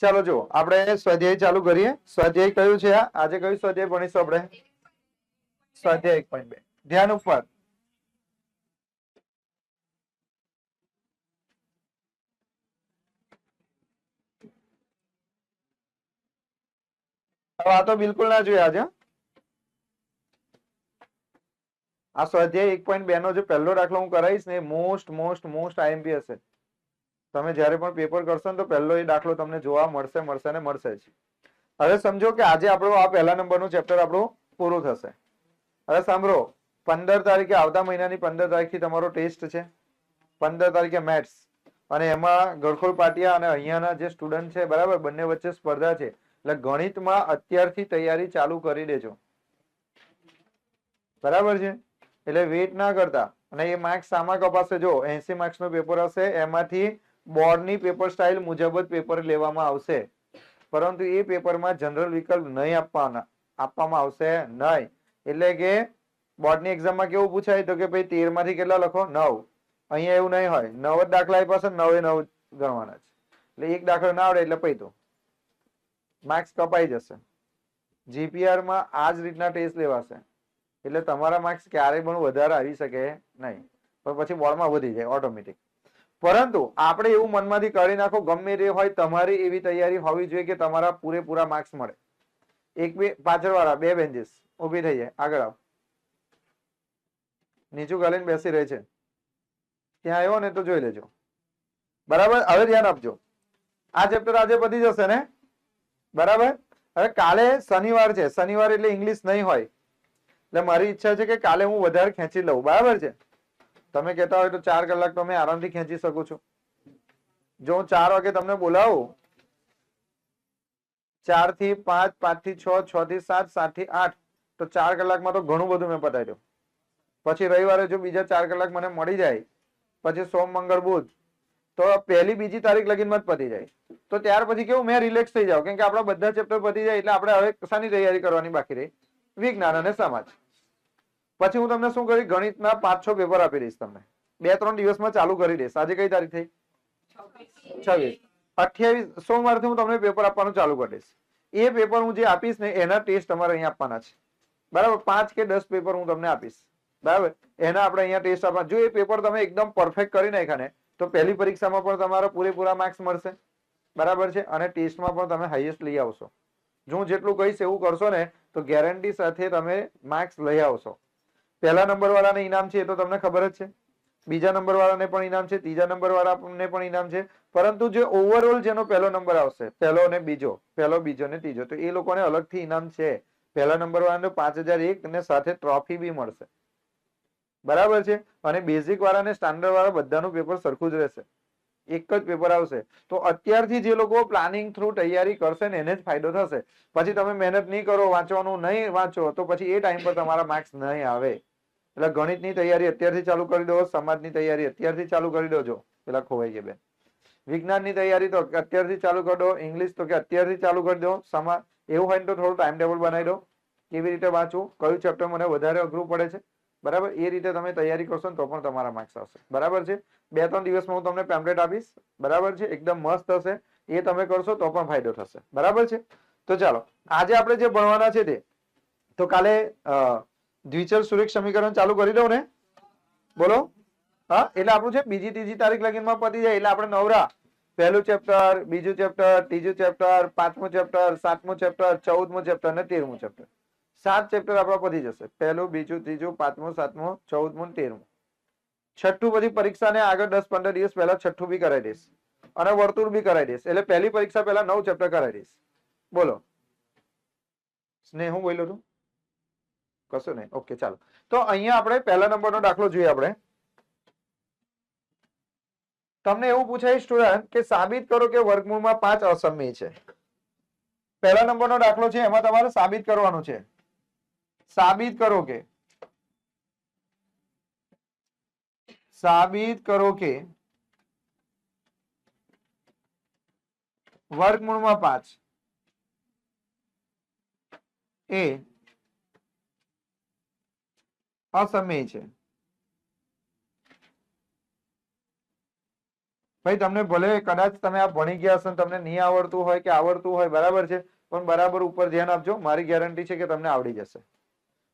ચાલો જો આપણે સ્વાધ્યાય ચાલુ કરીએ. સ્વાધ્યાય કયું છે? આજે કયું સ્વાધ્યાય ભણીશું આપણે? સ્વાધ્યાય 1.2. ધ્યાન ઉપર. હવે આ તો બિલકુલ ના જોઈએ આજે. આ સ્વાધ્યાય 1.2 નો જે પહેલો દાખલો હું કરાવીશ ને મોસ્ટ મોસ્ટ મોસ્ટ આઈએમપી હશે. તમે જ્યારે પણ પેપર કરશો ને તો પહેલો એ દાખલો તમને જોવા મળશે ને મળશે જ. હવે સમજો કે આજે આપણું આ પહેલા નંબરનું ચેપ્ટર આપણું પૂરું થશે. હવે સાંભળો, 15 તારીખે આવતા મહિનાની 15 તારીખથી તમારો ટેસ્ટ છે. 15 તારીખે મેથ્સ, અને એમાં ગળખોલ પાટિયા અને અહીંયાના જે સ્ટુડન્ટ છે બરાબર, બંને વચ્ચે સ્પર્ધા છે. એટલે ગણિતમાં અત્યારથી તૈયારી ચાલુ કરી દેજો. બરાબર છે? એટલે વેઇટ ના કરતા. અને એ માર્ક્સ સામા કપાશે. જો 80 માર્ક્સનું પેપર હશે, એમાંથી બોર્ડની પેપર સ્ટાઇલ મુજબ જ પેપર લેવામાં આવશે. પરંતુ એ પેપરમાં જનરલ વિકલ્પ નહીં આપવામાં આવશે નહીં. એટલે કે બોર્ડની એક્ઝામમાં કેવું પૂછાય તો કે ભાઈ 13 માંથી કેટલા લખો? 9. અહીંયા એવું નહીં હોય. 9 જ દાખલા આપ્યા છે, 9 એ 9 ગણવાના છે. એટલે એક દાખલો ના આવડે એટલે પૈતો માર્ક્સ કપાઈ જશે. જીપીઆર માં આ જ રીતના ટેસ્ટ લેવાશે. એટલે તમારા માર્ક્સ ક્યારેય પણ વધારે આવી શકે નહીં, પણ પછી બોર્ડમાં વધી જાય ઓટોમેટિક. પરંતુ આપણે એવું મનમાંથી કાઢી નાખો, ગમે તે હોય તમારી એવી તૈયારી હોવી જોઈએ કે તમારા પૂરેપૂરા માર્ક્સ મળે. એક બે પાછળ વાળા બે બેન્ચીસ ઉભી થઈ જાય, આગળ આવ. નીચું ગાલીને બેસી રહે છે, ત્યાં આવ્યો ને તો જોઈ લેજો. બરાબર? હવે ધ્યાન આપજો. આ ચેપ્ટર આજે પતી જશે ને? બરાબર? હવે કાલે શનિવાર છે. શનિવાર એટલે ઇંગ્લિશ નહીં હોય. એટલે મારી ઈચ્છા છે કે કાલે હું વધારે ખેંચી લઉં. બરાબર છે? તમે કહેતા હોય તો 4 કલાક તમે આરામથી ખેંચી શકો છો. જો હું 4 વાગે તમને બોલાવું, 4 થી 5, 5 થી 6, 6 થી 7, 7 થી 8, તો 4 કલાકમાં તો ઘણું બધું મેં પતાવી દઉં. પછી રવિવારે જો બીજા 4 કલાક મને મળી જાય, પછી સોમ મંગળ બુધ, તો પહેલી બીજી તારીખ લગીનમાં જ પતી જાય. તો ત્યાર પછી કેવું, મેં રિલેક્સ થઈ જાવ, કેમ કે આપણા બધા ચેપ્ટર પતી જાય. એટલે આપણે હવે શાની તૈયારી કરવાની બાકી રહી? વિજ્ઞાન અને સમાજ. પછી હું તમને શું કરી, ગણિતના 5-6 પેપર આપી દઈશ તમને. 2-3 દિવસમાં ચાલુ કરી દઈશ. આજે કઈ તારીખ થઈ? 26. 28 સોમવારથી હું તમને પેપર આપવાનું ચાલુ કરી દઈશ. એ પેપર હું જે આપીશ ને એના ટેસ્ટ તમારે અહીંયા આપવાના છે. બરાબર? 5 કે 10 પેપર હું તમને આપીશ. બરાબર? એના આપણે અહીંયા ટેસ્ટ આપવાના. જો એ પેપર તમે એકદમ પરફેક્ટ કરી નાખ્યા ને તો પહેલી પરીક્ષામાં પણ તમારા પૂરેપૂરા માર્ક્સ મળશે. બરાબર છે? અને ટેસ્ટમાં પણ તમે હાઈએસ્ટ લઈ આવશો. જો હું જેટલું કહીશ એવું કરશો ને તો ગેરંટી સાથે તમે માર્ક્સ લઈ આવશો. પહેલા નંબર વાળાને ઇનામ છે એ તો તમને ખબર જ છે. બીજા નંબર વાળાને પણ ઇનામ છે, ત્રીજા નંબર વાળાને પણ ઇનામ છે. પરંતુ જે ઓવરઓલ જેનો પહેલો નંબર આવશે, પહેલો અને બીજો, પહેલો બીજો ને ત્રીજો, તો એ લોકોને અલગથી ઇનામ છે. પહેલા નંબર વાળાને 5001 અને સાથે ટ્રોફી બી મળશે. બરાબર છે? અને બેઝિક વાળાને સ્ટાન્ડર્ડ વાળા બધાનું પેપર સરખું જ રહેશે. એક જ પેપર આવશે. તો અત્યારથી જે લોકો પ્લાનિંગ થ્રુ તૈયારી કરશે ને એને જ ફાયદો થશે. પછી તમે મહેનત નહીં કરો, વાંચવાનું નહીં વાંચો, તો પછી એ ટાઈમ પર તમારા માર્ક્સ નહીં આવે. એટલે ગણિતની તૈયારી અત્યારથી ચાલુ કરી દો, સમાજની તૈયારી અત્યારથી ચાલુ કરી દો. જો પેલા ખોવાઈ ગયા બેન. વિજ્ઞાનની તૈયારી તો અત્યારથી ચાલુ કરી દો, ઇંગ્લિશ તો કે અત્યારથી ચાલુ કરી દો. સમાજ એવું હોય ને તો થોડું ટાઈમ ટેબલ બનાવી દો, કેવી રીતે વાંચવું, કયું ચેપ્ટર મને વધારે અઘરું પડે છે. બરાબર? એ રીતે તમે તૈયારી કરશો ને તો પણ તમારા માર્ક્સ આવશે. બરાબર છે? 2-3 દિવસમાં હું તમને પેમ્પલેટ આપીશ. બરાબર છે? એકદમ મસ્ત હશે. એ તમે કરશો તો પણ ફાયદો થશે. બરાબર છે? તો ચાલો, આજે આપણે જે ભણવાના છે તે તો કાલે દ્વિચલ સુરેખ સમીકરણ ચાલુ કરી દઉં ને? બોલો. હા, એટલે આપણું છે બીજી ત્રીજી તારીખ લગીનમાં પતી જાય. એટલે આપણે નવરા. પહેલું ચેપ્ટર, બીજું ચેપ્ટર, ત્રીજું ચેપ્ટર, 5મું ચેપ્ટર, 7મું ચેપ્ટર, 14મું ચેપ્ટર અને 13મું ચેપ્ટર. 7 ચેપ્ટર આપણા પતી જશે. પહેલું, બીજું, ત્રીજું, 5મું, 7મું, 14મું, 13મું. છઠ્ઠું પછી પરીક્ષાને આગળ 10-15 દિવસ પહેલા છઠ્ઠું બી કરાવી દઈશ અને વર્તુળ બી કરાવી દઈશ. એટલે પહેલી પરીક્ષા પહેલા 9 ચેપ્ટર કરાવી દઈશ. બોલો સ્નેહ, હું બોલ્યો છું? કશું નહીં. ઓકે, ચાલો. તો અહીંયા આપણે પહેલા નંબરનો દાખલો જોઈએ. આપણે તમને એવું પૂછાય સ્ટુડન્ટ કે સાબિત કરો કે વર્ગમૂળમાં 5 અસમય છે. પહેલા નંબરનો દાખલો છે, એમાં તમારે સાબિત કરવાનું છે. સાબિત કરો કે વર્ગમૂળમાં 5 એ અસમય છે. ભાઈ તમને ભલે કદાચ તમે આ ભણી ગયા હશો તમને નહીં આવડતું હોય કે આવડતું હોય બરાબર છે, પણ બરાબર ઉપર ધ્યાન આપજો, મારી ગેરંટી છે કે તમને આવડી જશે.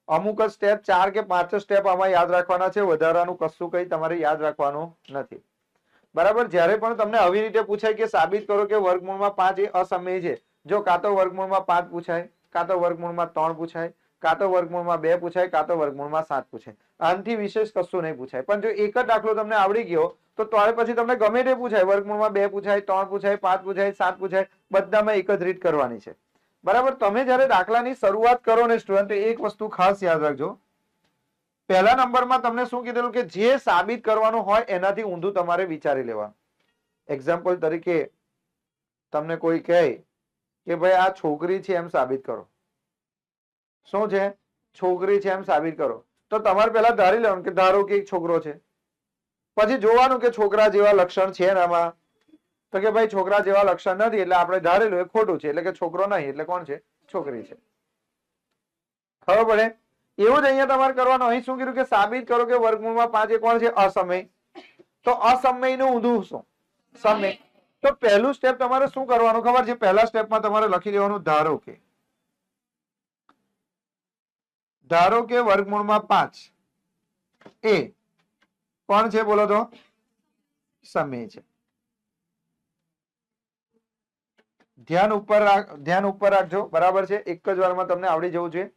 અમુક જ સ્ટેપ 4 કે 5 સ્ટેપ આમાં યાદ રાખવાના છે, વધારાનું કશું કઈ તમારે યાદ રાખવાનું નથી. બરાબર. જ્યારે પણ તમને આવી રીતે પૂછાય કે સાબિત કરો કે વર્ગમૂળમાં 5 એ અસમય છે, જો કાં તો વર્ગમૂળમાં 5 પૂછાય, કાં તો વર્ગમૂળમાં 3 પૂછાય, કાં તો વર્ગમૂળમાં 2 પૂછાય, કાં તો વર્ગમૂળમાં 7 પૂછાય. આનાથી વિશેષ કશું નહીં પૂછાય. પણ જો એક જ દાખલો તમને આવડી ગયો તો ત્યાર પછી તમને ગમે તે પૂછાય, વર્ગમૂળમાં 2 પૂછાય, 3 પૂછાય, 5 પૂછાય, 7 પૂછાય, બધામાં એક જ રીત કરવાની છે. બરાબર. તમે જયારે દાખલાની શરૂઆત કરો ને સ્ટુડન્ટ, એક વસ્તુ ખાસ યાદ રાખજો. પહેલા નંબરમાં તમને શું કીધેલું કે જે સાબિત કરવાનું હોય એનાથી ઊંધું તમારે વિચારી લેવાનું. એક્ઝામ્પલ તરીકે તમને કોઈ કહે કે ભાઈ આ છોકરી છે એમ સાબિત કરો. શું છે? છોકરી છે એમ સાબિત કરો. તો તમારે પહેલા ધારી લેવાનું કે ધારો કે એક છોકરો છે, પછી જોવાનું કે છોકરા જેવા લક્ષણ છે એનામાં, તો કે ભાઈ છોકરા જેવા લક્ષણ નથી એટલે આપણે ધારેલું એ ખોટું છે, એટલે કે છોકરો નહીં, એટલે કોણ છે? છોકરી છે. ખબર પડે? એવું જ અહીંયા તમારે કરવાનું. અહીં શું કીધું કે સાબિત કરો કે વર્ગમૂળમાં 5 એ કોણ છે? અસમય. તો અસમયનું ઊંધું શું? સમય. તો પહેલું સ્ટેપ તમારે શું કરવાનું ખબર છે? પહેલા સ્ટેપમાં તમારે લખી દેવાનું ધારો કે વર્ગમૂળમાં 5 એ કોણ છે? બોલો તો. સમય છે. ધ્યાન ઉપર રાખજો. બરાબર છે. એક જ વારમાં તમને આવડી જવું જોઈએ.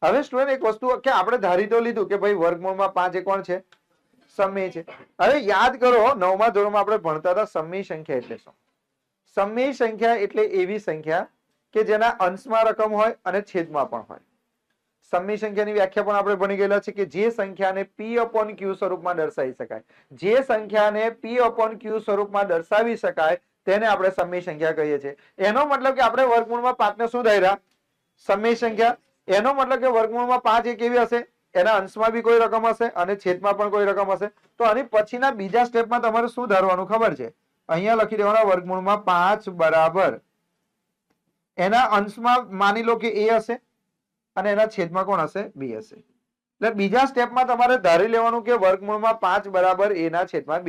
હવે સ્ટુડન્ટ એક વસ્તુ કે આપણે ધારી તો લીધું કે ભાઈ વર્ગમૂળમાં 5 એ કોણ છે? સમય છે. હવે યાદ કરો 9મા ધોરણમાં આપણે ભણતા હતા સમય સંખ્યા એટલે શું? સમય સંખ્યા એટલે એવી સંખ્યા કે જેના અંશમાં રકમ હોય અને છેદમાં પણ હોય. સમય સંખ્યાની વ્યાખ્યા પણ આપણે ભણી ગયેલા છે કે જે સંખ્યાને p/q સ્વરૂપમાં દર્શાવી શકાય, જે સંખ્યાને p/q સ્વરૂપમાં દર્શાવી શકાય તેને આપણે સમય સંખ્યા કહીએ છીએ. એનો મતલબ કે આપણે વર્ગમૂળમાં 5 ને શું ધાર્યા? સમય સંખ્યા. એનો મતલબ કે વર્ગમૂળમાં 5 એ કેવી હશે? એના અંશમાં બી કોઈ રકમ હશે અને છેદમાં પણ કોઈ રકમ હશે. તો આની પછીના બીજા સ્ટેપમાં તમારે શું ધારવાનું ખબર છે? અહીંયા લખી દેવાના વર્ગમૂળમાં 5 બરાબર એના અંશમાં માની લો કે a હશે અને એના છેદમાં કોણ હશે? b હશે. એટલે બીજા સ્ટેપમાં તમારે ધારી લેવાનું કે વર્ગમૂળમાં 5 બરાબર a ના છેદમાં b.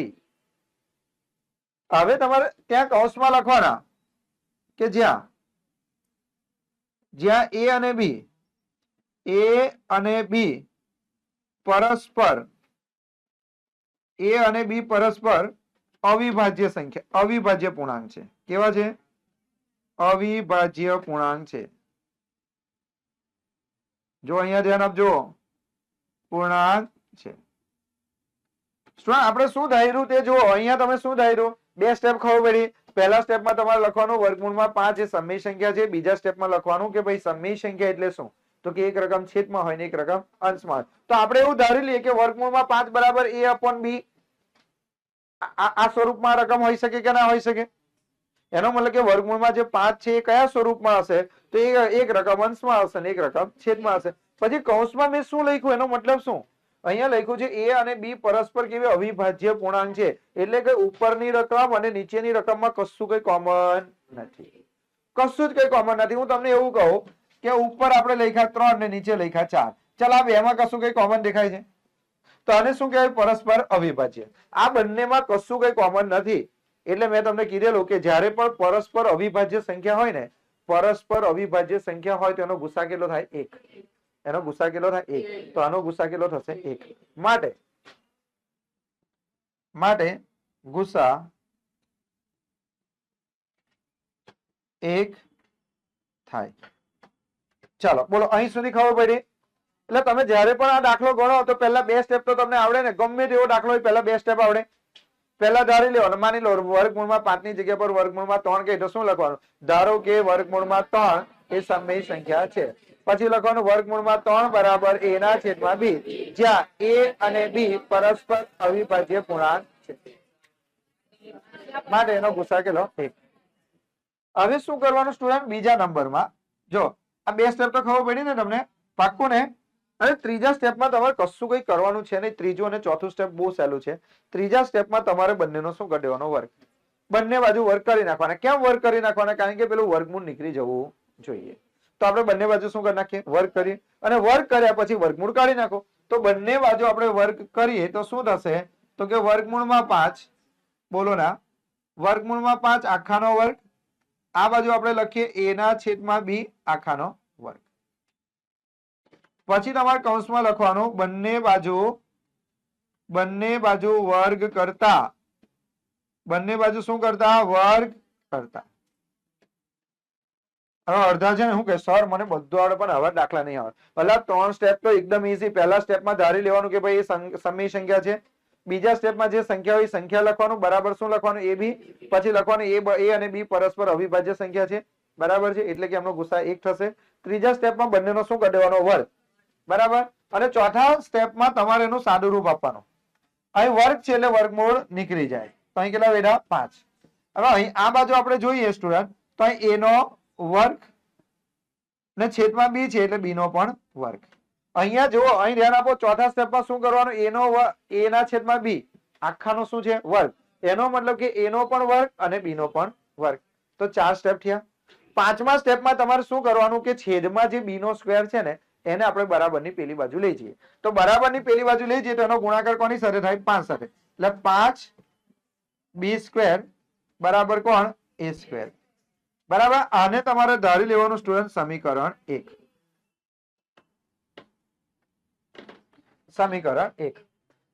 હવે તમારે ત્યાં કૌંસમાં લખવાના કે જ્યાં a અને b પરસ્પર અવિભાજ્ય સંખ્યા, અવિભાજ્ય પૂર્ણાંક છે. કેવા છે? અવિભાજ્ય પૂર્ણાંક છે. જો અહીંયા ધ્યાન આપજો, પૂર્ણાંક છે. આપણે શું ધાર્યું તે જુઓ. અહીંયા તમે શું ધાર્યું? 2 સ્ટેપ ખબર પડી. પહેલા સ્ટેપમાં તમારે લખવાનું વર્ગમૂળમાં 5 એ સમય સંખ્યા છે. બીજા સ્ટેપમાં લખવાનું કે ભાઈ સમય સંખ્યા એટલે શું? તો કે એક રકમ છેદમાં હોય ને એક રકમ અંશમાં. તો આપણે એવું ધારી લઈએ કે વર્ગમૂળમાં 5 બરાબર a/b આ સ્વરૂપમાં રકમ હોઈ શકે કે ના હોઈ શકે? એનો મતલબ કે વર્ગમૂળમાં જે 5 છે એ કયા સ્વરૂપમાં હશે? તો એક રકમ અંશમાં હશે ને એક રકમ છેદમાં હશે. પછી કૌંસમાં મેં શું લખ્યું એનો મતલબ શું? અહીંયા લખ્યું છે a અને b પરસ્પર કેવી અવિભાજ્ય પૂર્ણાંક છે. એટલે કે ઉપરની રકમ અને નીચેની રકમમાં કશું કઈ કોમન નથી. કશું જ કઈ કોમન નથી. હું તમને એવું કહું કે ઉપર આપણે લખ્યા 3 ને નીચે લખ્યા 4. ચાલ આ બેમાં કશું કઈ કોમન દેખાય છે? તો આને શું કહેવાય? પરસ્પર અવિભાજ્ય. આ બંનેમાં કશું કઈ કોમન નથી. એટલે મેં તમને કીધેલું કે જ્યારે પણ પરસ્પર અવિભાજ્ય સંખ્યા હોય ને, પરસ્પર અવિભાજ્ય સંખ્યા હોય તો એનો ગુસા કેટલો થાય? 1. એનો ગુસા કેટલો થાય? 1. તો આનો ગુસા કેટલો થશે? 1. માટે ગુસા 1 થાય. ચાલો બોલો, અહીં સુધી ખબર પડી? એટલે તમે જ્યારે પણ આ દાખલો ગણો તો પહેલા 2 સ્ટેપ તો તમને આવડે ને. ગમે તેવો દાખલો હોય પહેલા 2 સ્ટેપ આવડે. પહેલા ધારી લેવાનું, માની લો વર્ગમૂળમાં 5 ની જગ્યા પર વર્ગમૂળમાં 3 કે તો શું લખવાનું? ધારો કે વર્ગમૂળમાં 3 એ સમય સંખ્યા છે. પછી લખવાનું વર્ગમૂળમાં 3 બરાબર a ના છેદમાં b, જ્યાં a અને b પરસ્પર અવિભાજ્ય પૂર્ણાંક છે. માટે એનો ગુસા કેટલો? 1. હવે શું કરવાનું સ્ટુડન્ટ? બીજા નંબરમાં જો આ 2 સ્ટેપ તો ખબર પડી ને તમને? પાક્કું ને? અને ત્રીજા સ્ટેપમાં તમારે કશું કઈ કરવાનું છે નહીં. ત્રીજું અને ચોથું સ્ટેપ બહુ સહેલું છે. ત્રીજા સ્ટેપમાં તમારે બંનેનો શું કરી દેવાનો? વર્ગ. બંને બાજુ વર્ગ કરી નાખવાના. કેમ વર્ગ કરી નાખવાના? કારણ કે પેલું વર્ગમૂળ નીકળી જવું જોઈએ. તો આપણે બંને બાજુ શું કરી નાખીએ? વર્ગ કરીએ. અને વર્ગ કર્યા પછી વર્ગમૂળ કાઢી નાખો. તો બંને બાજુ આપણે વર્ગ કરીએ તો શું થશે? તો કે વર્ગમૂળમાં 5 બોલો ના વર્ગમૂળમાં 5 આખાનો વર્ગ, આ બાજુ આપણે લખીએ a ના છેદમાં b આખાનો વર્ગ. પછી તમારે કૌંસમાં લખવાનું બંને બાજુ વર્ગ કરતા, બંને બાજુ શું કરતા? વર્ગ કરતા. હવે અડધા છે ને શું કે સર મને બધું આવડે પણ હવે દાખલા નહીં આવે. ભલા 3 સ્ટેપ તો એકદમ ઈઝી. પહેલા સ્ટેપમાં ધારી લેવાનું કે ભાઈ એ સમય સંખ્યા છે. બીજા સ્ટેપમાં જે સંખ્યા હોય સંખ્યા લખવાનું, બરાબર શું લખવાનું? a b. પછી લખવાનું a અને b પરસ્પર અવિભાજ્ય સંખ્યા છે, બરાબર છે, એટલે કે એમનો ગુસા 1 થશે. ત્રીજા સ્ટેપમાં બંનેનો શું કરી દેવાનો? વર્ગ, બરાબર. અને ચોથા સ્ટેપમાં તમારે એનું સાદું રૂપ આપવાનું. અહીં વર્ગ છે એટલે વર્ગમૂળ નીકળી જાય. તો અહીં કેટલા બેઠા? 5. હવે અહીં આ બાજુ આપણે જોઈએ સ્ટુડન્ટ, તો અહીં a નો વર્ગ ને છેદમાં b છે એટલે b નો પણ વર્ગ. અહીંયા જુઓ, અહીં ધ્યાન આપો, ચોથા સ્ટેપમાં શું કરવાનું? a ના છેદમાં b આખાનો શું છે? વર્ગ. એનો મતલબ કે a નો પણ વર્ગ અને b નો પણ વર્ગ. તો 4 સ્ટેપ થયા. પાંચમા સ્ટેપમાં તમારે શું કરવાનું કે છેદમાં જે b નો સ્ક્વેર છે ને એને આપણે બરાબરની પેલી બાજુ લઈ જઈએ. તો બરાબરની પેલી બાજુ લઈ જઈએ તો એનો ગુણાકાર કોની સાથે થાય? 5 સાથે. એટલે 5b સ્ક્વેર બરાબર કોણ? a square. બરાબર. આને તમારે ધારી લેવાનું સ્ટુડન્ટ સમીકરણ 1. સમીકરણ 1.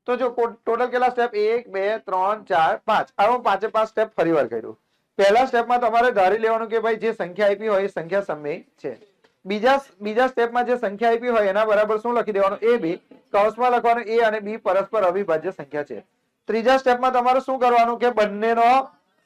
તો જો ટોટલ કેટલા સ્ટેપ? 1 2 3 4 5. આવો 5 સ્ટેપ ફરીવાર કર્યું. પહેલા સ્ટેપમાં તમારે ધારી લેવાનું કે ભાઈ જે સંખ્યા આપી હોય એ સંખ્યા સમય છે. બીજા સ્ટેપમાં જે સંખ્યા આપી હોય એના બરાબર શું લખી દેવાનું? a b. કૌંસમાં લખવાનું a અને b પરસ્પર અવિભાજ્ય સંખ્યા છે. ત્રીજા સ્ટેપમાં તમારે શું કરવાનું કે બંનેનો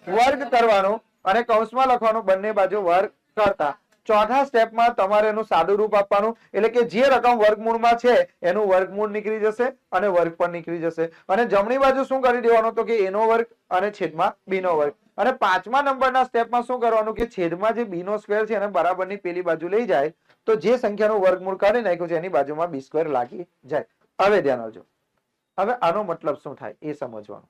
વર્ગ કરવાનો અને કૌંસમાં લખવાનું બંને બાજુ વર્ગ કરતા. ચોથા સ્ટેપમાં તમારે એનું સાદું રૂપ આપવાનું, એટલે કે જે રકમ વર્ગમૂળમાં છે એનું વર્ગમૂળ નીકળી જશે અને વર્ગ પણ નીકળી જશે. અને જમણી બાજુ શું કરી દેવાનું? તો કે a નો વર્ગ અને છેદમાં b નો વર્ગ. અને 5મા નંબરના સ્ટેપમાં શું કરવાનું કે છેદમાં જે b નો સ્ક્વેર છે એને બરાબરની પેલી બાજુ લઈ જાય તો જે સંખ્યાનું વર્ગમૂળ કાઢી નાખ્યું છે એની બાજુમાં b સ્ક્વેર લાગી જાય. હવે ધ્યાન આવજો. હવે આનો મતલબ શું થાય એ સમજવાનું.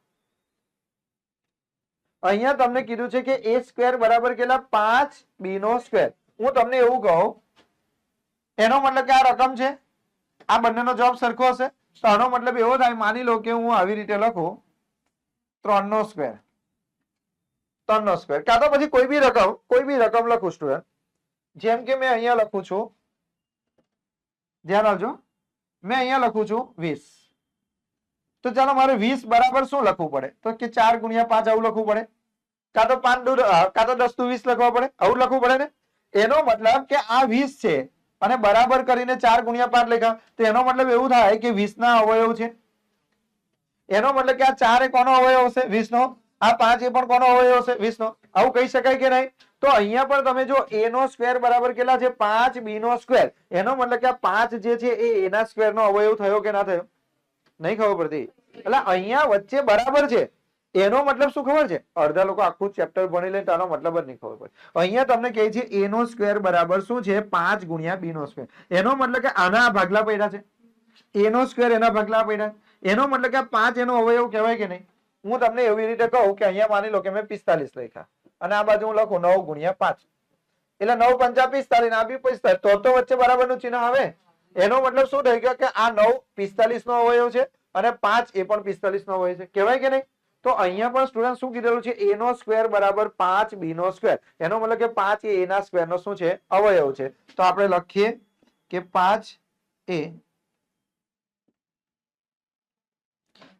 અહીંયા તમને કીધું છે કે a સ્ક્વેર બરાબર કેટલા? 5b નો સ્ક્વેર. હું તમને એવું કહું, એનો મતલબ કે આ રકમ છે, આ બંનેનો જવાબ સરખો હશે. તો આનો મતલબ એવો થાય, માની લો કે હું આવી રીતે લખું 3 નો સ્ક્વેર, 3 નો સ્ક્વેર, કાં તો પછી કોઈ બી રકમ લખું સ્ટુડન્ટ. જેમ કે મેં અહીંયા લખું છું, ધ્યાન આપજો, મેં અહીંયા લખું છું 20. તો ચાલો મારે 20 બરાબર શું લખવું પડે? તો કે 4 ગુણ્યા 5 આવું લખવું પડે, કાં તો 10 દુ 20 લખવા પડે, આવું લખવું પડે ને. એનો મતલબ કે આ 20 છે અને બરાબર કરીને 4 ગુણ્યા 5 લખ્યા, તો એનો મતલબ એવું થાય કે 20 ના અવયવ છે. એનો મતલબ કે આ 4 એ કોનો અવયવ હશે? 20 નો. આ 5 એ પણ કોનો અવયવ હશે? 20 નો. આવું કહી શકાય કે નહીં? તો અહીંયા પણ તમે જો a નો સ્ક્વેર બરાબર કેટલા છે? 5b નો સ્ક્વેર. એનો મતલબ કે આ 5 જે છે એ a ના સ્ક્વેર નો અવયવ થયો કે ના થયો? નહીં ખબર પડતી. એટલે અહીંયા વચ્ચે બરાબર છે. એનો મતલબ શું ખબર છે? અડધા લોકો આખું ચેપ્ટર ભણી લે તો આનો મતલબ જ નહીં ખબર પડે. અહીંયા તમને કહે છે a નો સ્ક્વેર બરાબર શું છે? 5 ગુણ્યા b નો સ્ક્વેર. એનો મતલબ કે આના ભાગલા પડ્યા છે, a નો સ્ક્વેર એના ભાગલા પડ્યા. એનો મતલબ કે આ 5 એનો અવયવ કહેવાય કે નહીં? હું તમને એવી રીતે કહું કે અહીંયા માની લો કે મેં 45 લખ્યા અને આ બાજુ હું લખું 9 ગુણ્યા 5, એટલે 9 પંચા 45 આ બી 45, તો વચ્ચે બરાબરનું ચિહ્ન આવે. એનો મતલબ શું થઈ ગયો કે આ 9 45 નો અવયવ છે અને 5 એ પણ 45 નો અવયવ છે, કહેવાય કે નહીં? તો અહીંયા પણ સ્ટુડન્ટ શું કીધેલું છે? a નો સ્ક્વેર બરાબર 5b નો સ્ક્વેર. એનો મતલબ કે 5 એ a ના સ્ક્વેર નો શું છે? અવયવ છે. તો આપણે લખીએ કે 5a.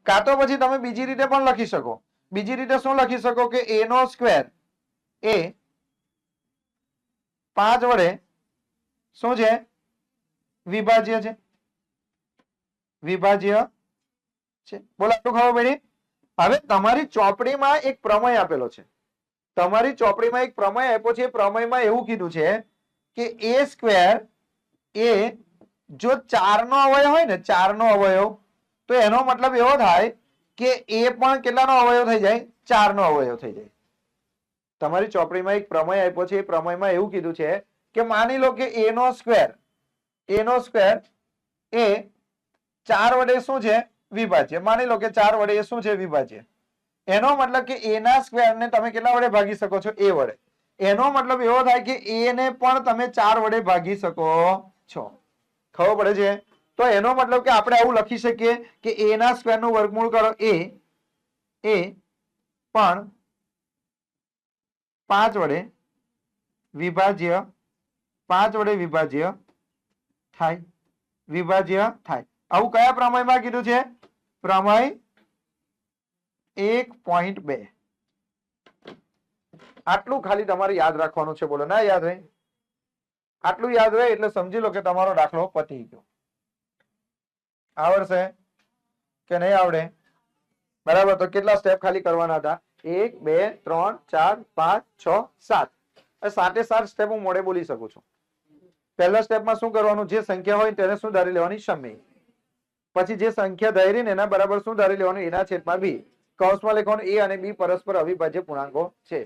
કાં તો પછી તમે બીજી રીતે પણ લખી શકો. બીજી રીતે શું લખી શકો કે a નો સ્ક્વેર એ 5 વડે શું છે? વિભાજ્ય છે. વિભાજ્ય છે. બોલો આટલું ખબર પડી? હવે તમારી ચોપડીમાં એક પ્રમેય આપેલો છે. તમારી ચોપડીમાં એક પ્રમેય આપ્યો છે. પ્રમેયમાં એવું કીધું છે કે a સ્ક્વેર એ જો 4 નો અવયવ હોય ને, 4 નો અવયવ, તો એનો મતલબ એવો થાય કે a પણ કેટલાનો અવયવ થઈ જાય? 4 નો અવયવ થઈ જાય. તમારી ચોપડીમાં એક પ્રમેય આપ્યો છે. એ પ્રમેયમાં એવું કીધું છે કે માની લો કે a નો સ્ક્વેર એ 4 વડે શું છે? વિભાજ્ય. માની લો કે 4 વડે એ શું છે? વિભાજ્ય. એનો મતલબ કે a ના સ્ક્વેર ને તમે કેટલા વડે ભાગી શકો છો? a વડે. એનો મતલબ એવો થાય કે a ને પણ તમે 4 વડે ભાગી શકો છો. ખબર પડે છે? તો એનો મતલબ કે આપણે આવું લખી શકીએ કે a ના સ્ક્વેર નું વર્ગમૂળ કરો a પણ 5 વડે વિભાજ્ય 5 વડે વિભાજ્ય થાય આવું કયા પ્રમેયમાં કીધું છે? પ્રમેય 1.2. આટલું ખાલી તમારે યાદ રાખવાનું છે. બોલો ના યાદ રહે? આટલું યાદ રહે એટલે સમજી લો કે તમારો દાખલો પતી ગયો. આવડશે કે નહીં આવડે? બરાબર. તો કેટલા સ્ટેપ ખાલી કરવાના હતા? 1 2 3 4 5 6 7. સાતે 7 સ્ટેપ હું મોડે બોલી શકું છું. પહેલા સ્ટેપમાં શું કરવાનું? જે સંખ્યા હોય તેને શું ધારી લેવાની? સમય. પછી જે સંખ્યા ધારી ને એના બરાબર શું ધારી લેવાનું? એના છેદમાં બી. કૌંસમાં લખવાનું a અને b પરસ્પર અવિભાજ્ય પૂર્ણાંકો છે.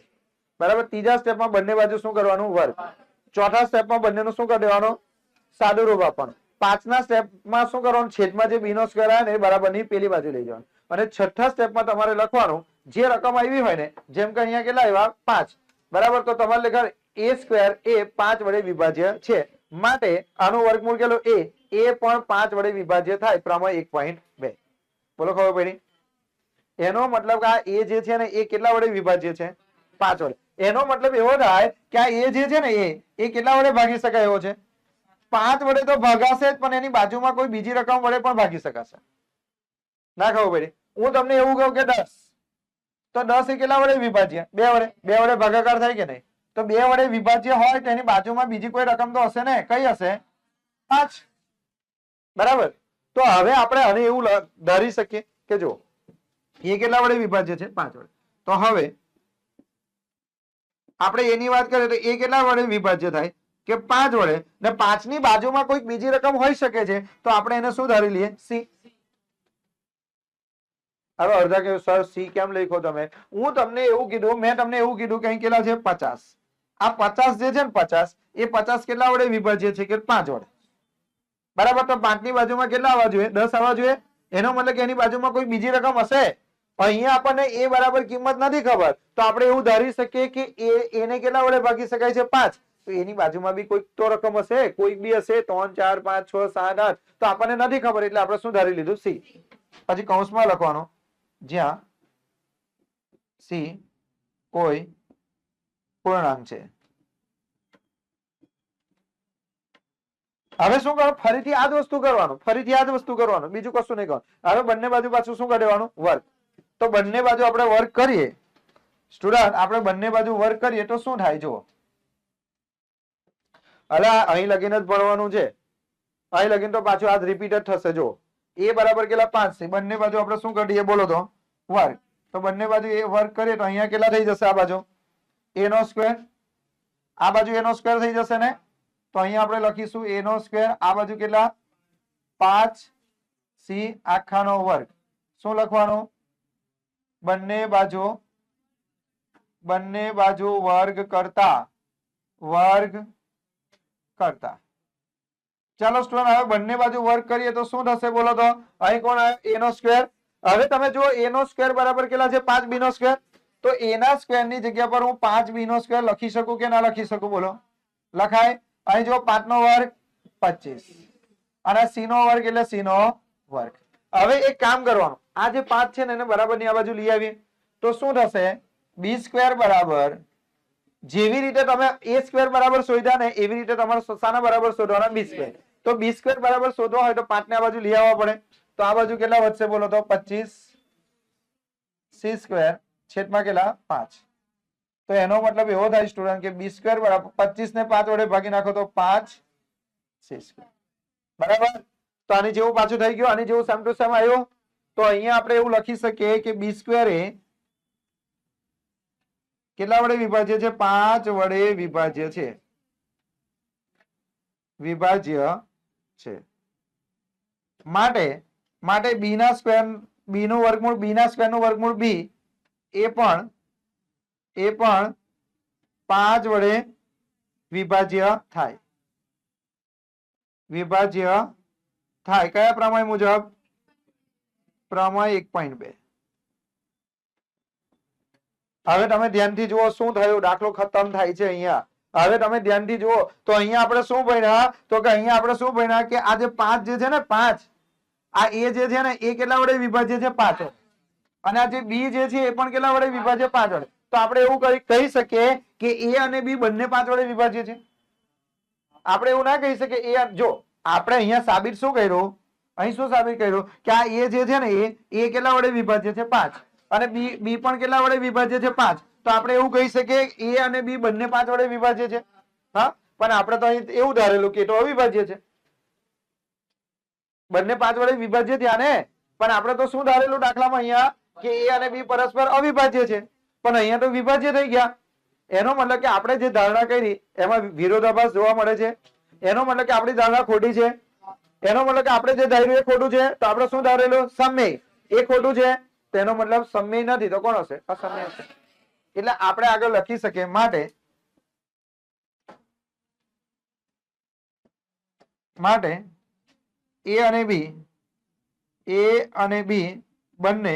બરાબર. ત્રીજા સ્ટેપમાં બંને બાજુ શું કરવાનું? વર્ગ. ચોથા સ્ટેપમાં બંનેનું શું કરી દેવાનું? સાદુરૂપ આપવાનું. પાંચના સ્ટેપમાં શું કરવાનું? છેદમાં જે b નો સ્ક્વેર આવે ને એ બરાબરની પેલી બાજુ લઈ જવાનું. અને છઠ્ઠા સ્ટેપમાં તમારે લખવાનું જે રકમ આવી હોય ને, જેમ કે અહીંયા કેટલા આવ્યા? 5. બરાબર. તો તમારે લખવાનું a સ્ક્વેર એ 5 વડે વિભાજ્ય છે, માટે આનું વર્ગમૂળ કેટલું? a પણ 5 વડે વિભાજ્ય થાય. પ્રમેય 1.2. બોલો ખબર પડી? એનો મતલબ કે આ a જે છે ને એ કેટલા વડે વિભાજ્ય છે? 5 વડે. એનો મતલબ એવો થાય કે આ a જે છે ને એ કેટલા વડે ભાગી શકાય એવો છે? 5 વડે તો ભાગાશે જ, પણ એની બાજુમાં કોઈ બીજી રકમ વડે પણ ભાગી શકાશે. ના ખબર પડી? હું તમને એવું કહું કે 10, તો 10 એ કેટલા વડે વિભાજ્ય? 2 વડે. 2 વડે ભાગાકાર થાય કે નહીં? તો 2 વડે વિભાજ્ય હોય તો એની બાજુમાં બીજી કોઈ રકમ તો હશે ને? કઈ હશે? 5. બરાબર. તો હવે આપણે આને એવું ધારી શકીએ કે જો એ કેટલા વડે વિભાજ્ય છે? 5 વડે. તો હવે આપણે એની વાત કરીએ તો એ કેટલા વડે વિભાજ્ય થાય? કે 5 વડે. ને 5 ની બાજુમાં કોઈક બીજી રકમ હોઈ શકે છે, તો આપણે એને શું ધારી લઈએ? c. હવે અડધા કે સર c કેમ લખ્યો તમે? હું તમને એવું કીધું, મેં તમને એવું કીધું કે અહીં કેટલા છે? 50. આ 50 જે છે ને 50 એ 50 કેટલા વડે વિભાજ્ય છે? કે 5 વડે. બરાબર. તો 5 ની બાજુમાં કેટલા આવવા જોઈએ? 10 આવવા જોઈએ. એનો મતલબ કે એની બાજુમાં કોઈ બીજી રકમ હશે. અહીંયા આપણને એ બરાબર કિંમત નથી ખબર, તો આપણે એવું ધારી શકીએ કે એને કેટલા વડે ભાગી શકાય છે? 5. તો એની બાજુમાં બી કોઈક તો રકમ હશે, કોઈક બી હશે. 3 4 5 6 7 8. તો આપણને નથી ખબર એટલે આપણે શું ધારી લીધું? c. પછી કૌંસમાં લખવાનું જ્યાં c કોઈ પૂર્ણાંક છે. હવે શું કરવાનું? ફરીથી આ જ વસ્તુ કરવાનું. બીજું કશું નહીં કરવાનું. હવે બંને બાજુ પાછું શું કરી દેવાનું? વર્ગ. તો બંને બાજુ આપણે વર્ગ કરીએ. સ્ટુડન્ટ, આપણે બંને બાજુ વર્ગ કરીએ તો શું થાય? જુઓ, અલા અહીં લગીને જ ભણવાનું છે. અહીં લગીને તો પાછું આ રિપીટ જ થશે. જો a બરાબર કેટલા? 5 છે. બંને બાજુ આપણે શું કરીએ? બોલો તો વર્ગ. તો બંને બાજુ એ વર્ગ કરીએ તો અહીંયા કેટલા થઈ જશે? આ બાજુ a નો સ્ક્વેર, આ બાજુ a નો સ્ક્વેર થઈ જશે ને. તો અહીંયા આપણે લખીશું a નો સ્ક્વેર. આ બાજુ કેટલા? 5c આખાનો વર્ગ. શું લખવાનું? બંને બાજુ વર્ગ કરતા. ચાલો સ્ટુડન્ટ, હવે બંને બાજુ વર્ગ કરીએ તો શું થશે? બોલો તો. અહીં કોણ આવે? a નો સ્ક્વેર. હવે તમે જુઓ a નો સ્ક્વેર બરાબર કેટલા છે? 5b નો સ્ક્વેર. તો a ના સ્ક્વેર ની જગ્યા પર હું 5b નો સ્ક્વેર લખી શકું કે ના લખી શકું? બોલો. લખાય. અહીં જો 5 નો વર્ગ 25 અને c નો વર્ગ એટલે c નો વર્ગ. હવે એક કામ કરવાનું, આ જે 5 છે ને એને બરાબર ની આ બાજુ લઈ આવીએ તો શું થશે? b સ્ક્વેર બરાબર, જેવી રીતે તમે a સ્ક્વેર બરાબર શોધ્યા ને એવી રીતે તમારે શાના બરાબર શોધવાના? b square. તો b સ્ક્વેર બરાબર શોધવા હોય તો 5 ને આ બાજુ લઈ આવવા પડે. તો આ બાજુ કેટલા વધશે? બોલો તો 25c સ્ક્વેર છેદમાં કેટલા? 5. તો એનો મતલબ એવો થાય સ્ટુડન્ટ કે b સ્ક્વેર બરાબર 25 ને 5 વડે ભાગી નાખો તો 5c સ્ક્વેર. બરાબર. તો આની જેવું પાછું થઈ ગયું, આની જેવું સેમ ટુ સેમ આવ્યો. તો અહીંયા આપણે એવું લખી શકીએ કે b સ્ક્વેર એ કેટલા વડે વિભાજ્ય છે? 5 વડે વિભાજ્ય છે. માટે b ના સ્ક્વેર, b નું વર્ગમૂળ, b ના સ્ક્વેર નું વર્ગમૂળ b એ પણ 5 વડે વિભાજ્ય થાય. કયા પ્રમેય મુજબ? પ્રમેય 1.2. હવે તમે ધ્યાનથી જુઓ શું થયું? દાખલો ખતમ થાય છે અહીંયા. હવે તમે ધ્યાનથી જુઓ તો અહીંયા આપણે શું ભણ્યા? તો કે અહીંયા આપણે શું ભણ્યા કે આ જે 5 જે છે ને 5, આ a જે છે ને એ કેટલા વડે વિભાજ્ય છે? 5 વડે. અને આ જે b જે છે એ પણ કેટલા વડે વિભાજ્ય? 5 વડે. તો આપણે એવું કહી શકીએ કે એ અને બી બંને 5 વડે વિભાજ્ય છે? આપણે એવું ના કહી શકીએ. એ જો આપણે અહીંયા સાબિત શું કર્યું, અહીં શું સાબિત કર્યું કે આ એ જે છે ને એ કેટલા વડે વિભાજ્ય છે? 5. અને બી પણ કેટલા વડે વિભાજ્ય છે? 5. તો આપણે એવું કહી શકીએ એ અને બી બંને 5 વડે વિભાજ્ય છે. હા, પણ આપણે તો અહીં એવું ધારેલું કે એ તો અવિભાજ્ય છે. બંને 5 વડે વિભાજ્ય થયા ને, પણ આપણે તો શું ધારેલું દાખલામાં અહીંયા કે એ અને બી પરસ્પર અવિભાજ્ય છે, પણ અહીંયા તો વિભાજ્ય થઈ ગયા. એનો મતલબ કે આપણે જે ધારણા કરી એમાં વિરોધાભાસ જોવા મળે છે. એનો મતલબ કે આપણી ધારણા ખોટી છે. એનો મતલબ કે આપણે જે ધાર્યું એ ખોટું છે. તો આપણે શું ધારેલું? સમમેય. એ ખોટું છે, તેનો મતલબ સમમેય નથી. તો કોણ હશે? અસમમેય હશે. એટલે આપણે આગળ લખી શકીએ માટે એ અને બી બંને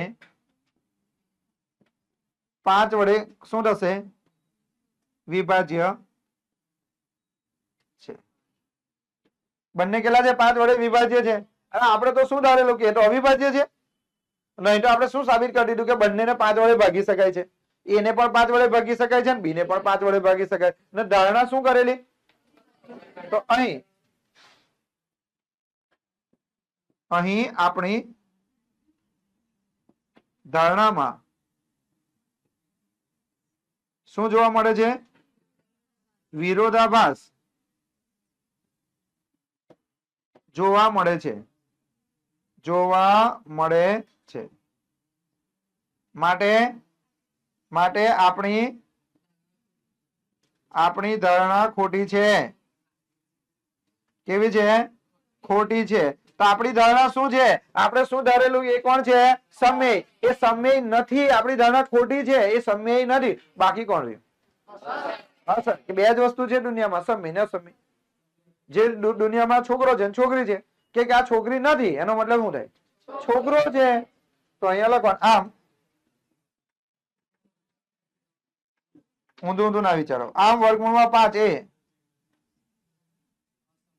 5 વડે શું થશે? વિભાજ્ય છે. બંને કેટલા છે? 5 વડે વિભાજ્ય છે. અને આપણે તો શું ધારેલું કે એ તો અવિભાજ્ય છે. નહીં તો આપણે શું સાબિત કરી દીધું કે બંનેને 5 વડે ભાગી શકાય છે. એને પણ 5 વડે ભાગી શકાય છે અને બી ને પણ 5 વડે ભાગી શકાય. અને ધારણા શું કરેલી? તો અહીં આપણી ધારણામાં શું જોવા મળે છે? વિરોધાભાસ જોવા મળે છે. માટે આપણી ધારણા ખોટી છે. કેવી છે? ખોટી છે. તો આપણી ધારણા શું છે? આપણે શું ધારેલું? એ કોણ છે? સમમેય. એ સમમેય નથી. આપણી ધારણા ખોટી છે. એ સમમેય નથી. બાકી કોણ રહ્યું? હા સર, બે જ વસ્તુ છે દુનિયામાં, સમમેય ને અસમમેય. જે દુનિયામાં છોકરો છે છોકરી છે, કે આ છોકરી નથી, એનો મતલબ શું થાય? છોકરો છે. તો અહીંયા લખવાનું આમ ઊંધું ના વિચારો. આમ વર્ગમૂળમાં 5 એ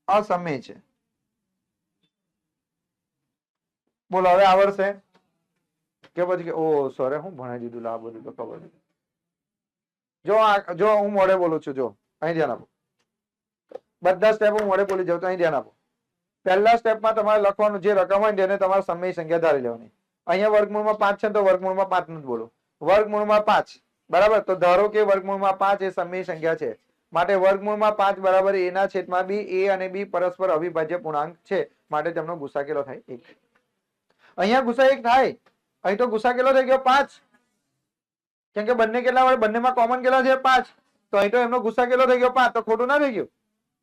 અસમમેય છે. બોલો હવે આવડશે કે પછી કે ઓ સરે હું ભણાવી દીધું, આ બધું તો ખબર નથી. જો હું મોડે બોલું છું, જો અહીં ધ્યાન આપો. બધા સ્ટેપ હું મોડે બોલી જાઉં તો અહીં ધ્યાન આપો. પહેલા સ્ટેપમાં તમારે લખવાનું જે રકમ હોય ને તેને તમારે સમય સંખ્યા ધારી લેવાની. અહીંયા વર્ગમૂળમાં 5 છે તો વર્ગમૂળમાં 5 નું જ બોલો. વર્ગમૂળમાં 5 બરાબર. તો ધારો કે વર્ગમૂળમાં 5 એ સમય સંખ્યા છે. માટે વર્ગમૂળમાં 5 બરાબર a ના છેદમાં b. a અને b પરસ્પર અવિભાજ્ય પૂર્ણાંક છે. માટે તેમનો ગુસા કેટલો થાય? 1. અહીંયા ગુસા 1 થાય. અહીં તો ગુસા કેટલો થઈ ગયો? 5. કેમ કે બંને કેટલા હોય? બંનેમાં કોમન કેટલા છે? 5. તો અહીં તો એમનો ગુસા કેટલો થઈ ગયો? 5. તો ખોટું ના થઈ ગયું?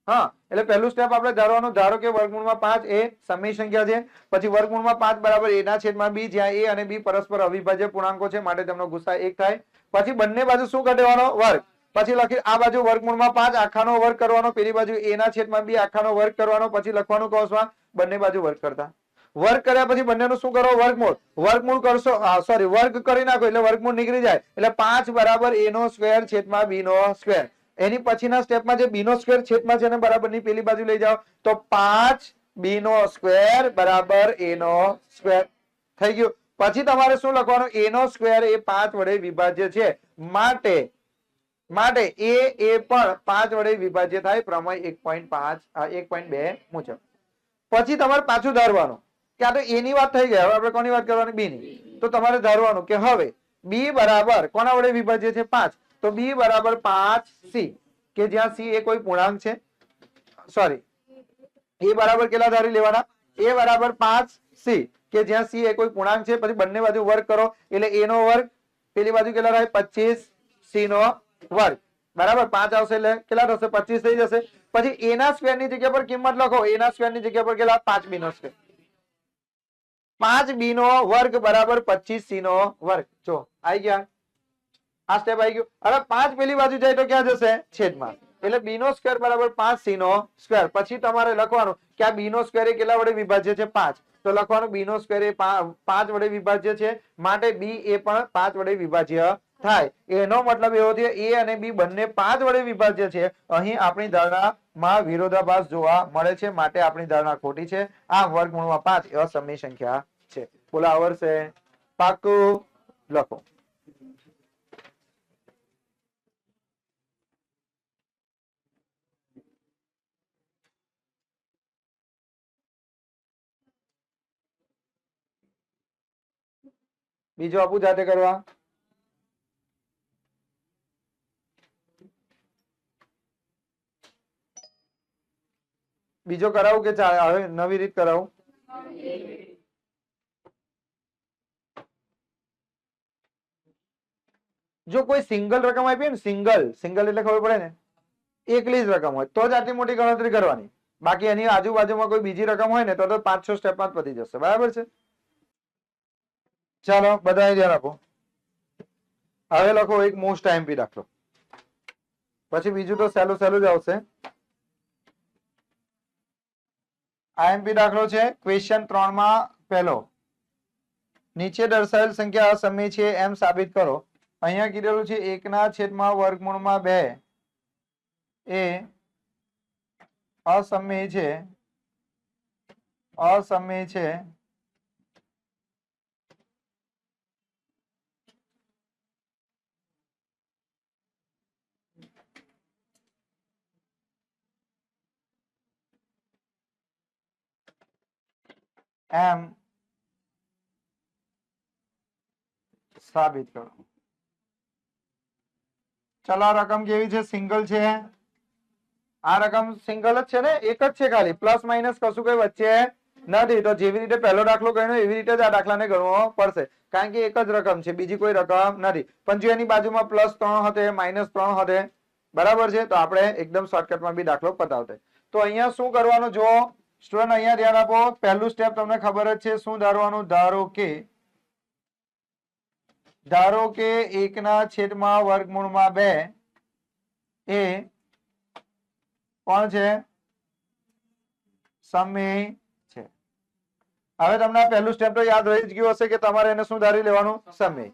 હા. એટલે પહેલું સ્ટેપ આપણે ધારવાનું, ધારો કે વર્ગમૂળમાં 5 એ સમય સંખ્યા છે. પછી વર્ગમૂળમાં 5 બરાબર a ના છેદમાં b, જ્યાં a અને b પરસ્પર અવિભાજ્ય પૂર્ણાંકો છે. માટે તેમનો ગુસા 1 થાય. પછી બંને બાજુ શું કરી દેવાનો? વર્ગ. પછી લખી આ બાજુ વર્ગમૂળમાં 5 આખાનો વર્ગ કરવાનો, પેલી બાજુ a ના છેદમાં b આખાનો વર્ગ કરવાનો. પછી લખવાનું કૌંસમાં બંને બાજુ વર્ગ કરતા. વર્ગ કર્યા પછી બંનેનું શું કરો? વર્ગમૂળ. વર્ગમૂળ કરશો, સોરી, વર્ગ કરી નાખો એટલે વર્ગમૂળ નીકળી જાય. એટલે 5 બરાબર a નો સ્ક્વેર છેદમાં b નો સ્ક્વેર. એની પછીના સ્ટેપમાં જે b નો સ્ક્વેર છેદમાં છે ને બરાબર ની પેલી બાજુ લઈ જાઓ તો 5 b નો સ્ક્વેર બરાબર a નો સ્ક્વેર થઈ ગયું. પછી તમારે શું લખવાનું? a નો સ્ક્વેર એ 5 વડે વિભાજ્ય છે. માટે એ પણ 5 વડે વિભાજ્ય થાય પ્રમેય 1.2 મુજબ. પછી તમારે પાછું ધારવાનું કે આ તો a ની વાત થઈ ગઈ. હવે આપણે કોની વાત કરવાની? b ની. તો તમારે ધારવાનું કે હવે b બરાબર કોના વડે વિભાજ્ય છે? 5. તો b બરાબર 5c, કે જ્યાં c એ કોઈ પૂર્ણાંક છે. સોરી, a બરાબર કેટલા ધારી લેવાના? a બરાબર 5c, કે જ્યાં c એ કોઈ પૂર્ણાંક છે. પછી બંને બાજુ વર્ગ કરો એટલે a નો વર્ગ, પેલી બાજુ કેટલા થાય? 25c નો વર્ગ બરાબર. 5 આવશે એટલે કેટલા થશે? 25 થઈ જશે. પછી a ના સ્ક્વેર ની જગ્યા પર કિંમત લખો. a ના સ્ક્વેર ની જગ્યા પર કેટલા? 5b નો સ્ક્વેર. 5b નો વર્ગ બરાબર 25c નો વર્ગ. જો આવી ગયા, આ સ્ટેપ આવી ગયું. હવે 5 પેલી બાજુ જાય તો ક્યાં જશે? છેદમાં. એટલે b નો સ્ક્વેર બરાબર 5c નો સ્ક્વેર. પછી તમારે લખવાનું કે આ b નો સ્ક્વેર એ કેટલા વડે વિભાજ્ય છે? 5. તો લખવાનું b નો સ્ક્વેર એ 5 વડે વિભાજ્ય છે. માટે b એ પણ 5 વડે વિભાજ્ય થાય. એનો મતલબ એવો થયો a અને b બંને 5 વડે વિભાજ્ય છે. અહીં આપણી ધારણામાં વિરોધાભાસ જોવા મળે છે. માટે આપણી ધારણા ખોટી છે. આ વર્ગમૂળમાં 5 એ અસમય સંખ્યા છે. બોલો આવડશે? પાકું લખો. બીજો આપું જાતે કરવા. બીજો કરાવું કે હવે નવી રીત કરાવું? જો કોઈ સિંગલ રકમ આપી ને, સિંગલ સિંગલ એટલે ખબર પડે ને, એકલી જ રકમ હોય તો જ આટલી મોટી ગણતરી કરવાની. બાકી એની આજુબાજુમાં કોઈ બીજી રકમ હોય ને તો 5-6 સ્ટેપમાં જ પતી જશે. બરાબર છે? ચાલો બધા ધ્યાન આપો. હવે લખો એક મોસ્ટ આઈએમપી દાખલો, પછી બીજું તો સહેલું સહેલું જ આવશે. આઈએમપી દાખલો છે ક્વેશ્ચન 3 માં પહેલો, નીચે દર્શાવેલ સંખ્યા અસમય છે એમ સાબિત કરો. અહીંયા કીધેલું છે 1/વર્ગમૂળમાં 2 એ અસમય છે, અસમય છે એમ સાબિત કરો. ચલો આ રકમ કેવી છે? સિંગલ છે. આ રકમ સિંગલ જ છે ને, એક જ છે ખાલી, પ્લસ માઇનસ કશું કઈ વચ્ચે નથી. તો જેવી રીતે પહેલો દાખલો ગણ્યો એવી રીતે જ આ દાખલાને ગણવો પડશે, કારણ કે એક જ રકમ છે, બીજી કોઈ રકમ નથી. પણ જો એની બાજુમાં +3 હતે, -3 હતે, બરાબર છે, તો આપણે એકદમ શોર્ટકટમાં બી દાખલો પતાવતે. તો અહીંયા શું કરવાનું જો સ્ટુડન્ટ, અહીંયા ધ્યાન આપો. પહેલું સ્ટેપ તમને ખબર જ છે, શું ધારવાનું? ધારો કે 1/વર્ગમૂળમાં 2 એ કોણ છે? સમય છે. હવે તમને પહેલું સ્ટેપ તો યાદ રહી જ ગયું હશે કે તમારે એને શું ધારી લેવાનું? સમય.